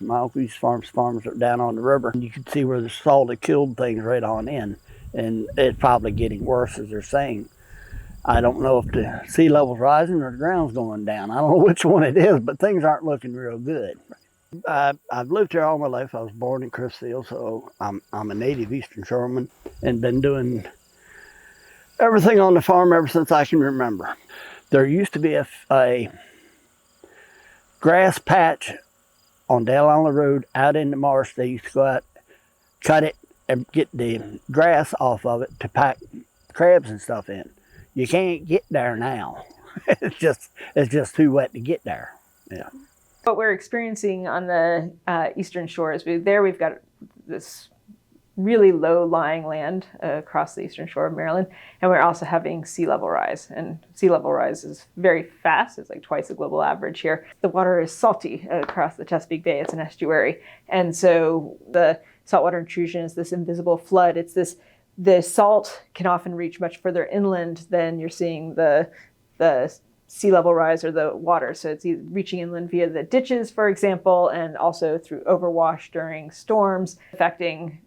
My uncle used to farms are down on the river, and you could see where the salt had killed things right on in, and it's probably getting worse, as they're saying. I don't know if the sea level's rising or the ground's going down. I don't know which one it is, but things aren't looking real good. I've lived here all my life. I was born in Chrisfield, so I'm a native Eastern Shoreman and been doing everything on the farm ever since I can remember. There used to be a grass patch on Dale Island Road out in the marsh. They used to go out, cut it, and get the grass off of it to pack crabs and stuff in. You can't get there now. It's just too wet to get there. Yeah. What we're experiencing on the eastern shore is we've got this really low-lying land across the eastern shore of Maryland, and we're also having sea level rise. And sea level rise is very fast. It's like twice the global average here. The water is salty across the Chesapeake Bay. It's an estuary. And so the saltwater intrusion is this invisible flood. The salt can often reach much further inland than you're seeing the sea level rise or the water. So it's reaching inland via the ditches, for example, and also through overwash during storms, affecting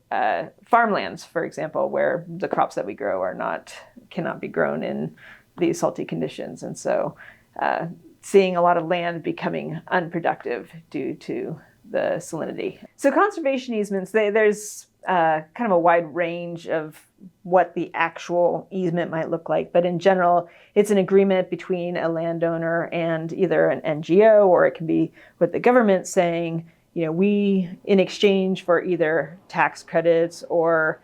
farmlands, for example, where the crops that we grow cannot be grown in these salty conditions. And so seeing a lot of land becoming unproductive due to the salinity. So conservation easements, there's kind of a wide range of what the actual easement might look like. But in general, it's an agreement between a landowner and either an NGO, or it can be with the government saying, we, in exchange for either tax credits or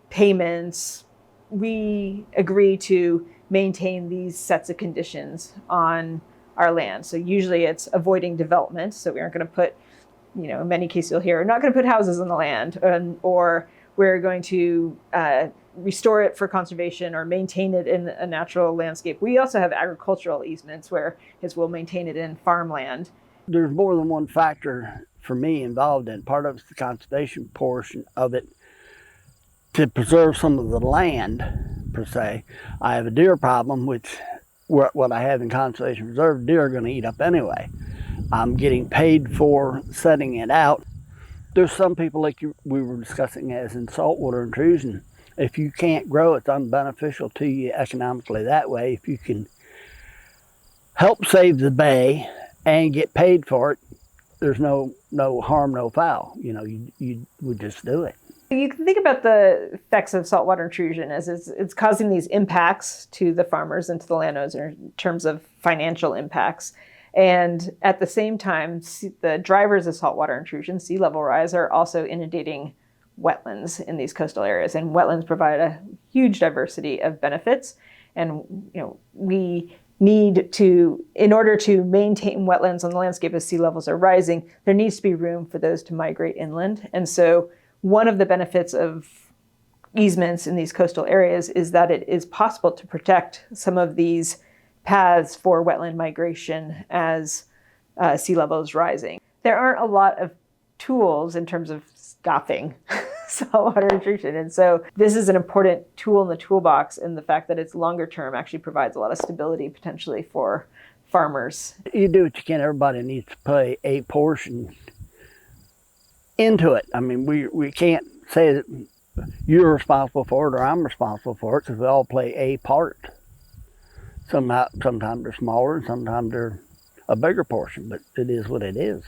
payments, we agree to maintain these sets of conditions on our land. So usually it's avoiding development. So we aren't going to put, in many cases you'll hear, we're not going to put houses on the land, or we're going to restore it for conservation or maintain it in a natural landscape. We also have agricultural easements where we'll maintain it in farmland. There's more than one factor for me involved in. Part of it's the conservation portion of it to preserve some of the land, per se. I have a deer problem, which what I have in conservation reserve, deer are going to eat up anyway. I'm getting paid for setting it out. There's some people, like we were discussing, as in saltwater intrusion. If you can't grow, it's unbeneficial to you economically that way. If you can help save the bay and get paid for it, there's no harm, no foul. You would just do it. You can think about the effects of saltwater intrusion as it's causing these impacts to the farmers and to the landowners in terms of financial impacts. And at the same time, the drivers of saltwater intrusion, sea level rise, are also inundating wetlands in these coastal areas. And wetlands provide a huge diversity of benefits. And we need to, in order to maintain wetlands on the landscape as sea levels are rising, there needs to be room for those to migrate inland. And so one of the benefits of easements in these coastal areas is that it is possible to protect some of these paths for wetland migration as sea level is rising. There aren't a lot of tools in terms of stopping saltwater intrusion. And so this is an important tool in the toolbox, and the fact that it's longer term actually provides a lot of stability potentially for farmers. You do what you can. Everybody needs to play a portion into it. I mean, we can't say that you're responsible for it or I'm responsible for it, because we all play a part. Sometimes they're smaller and sometimes they're a bigger portion, but it is what it is.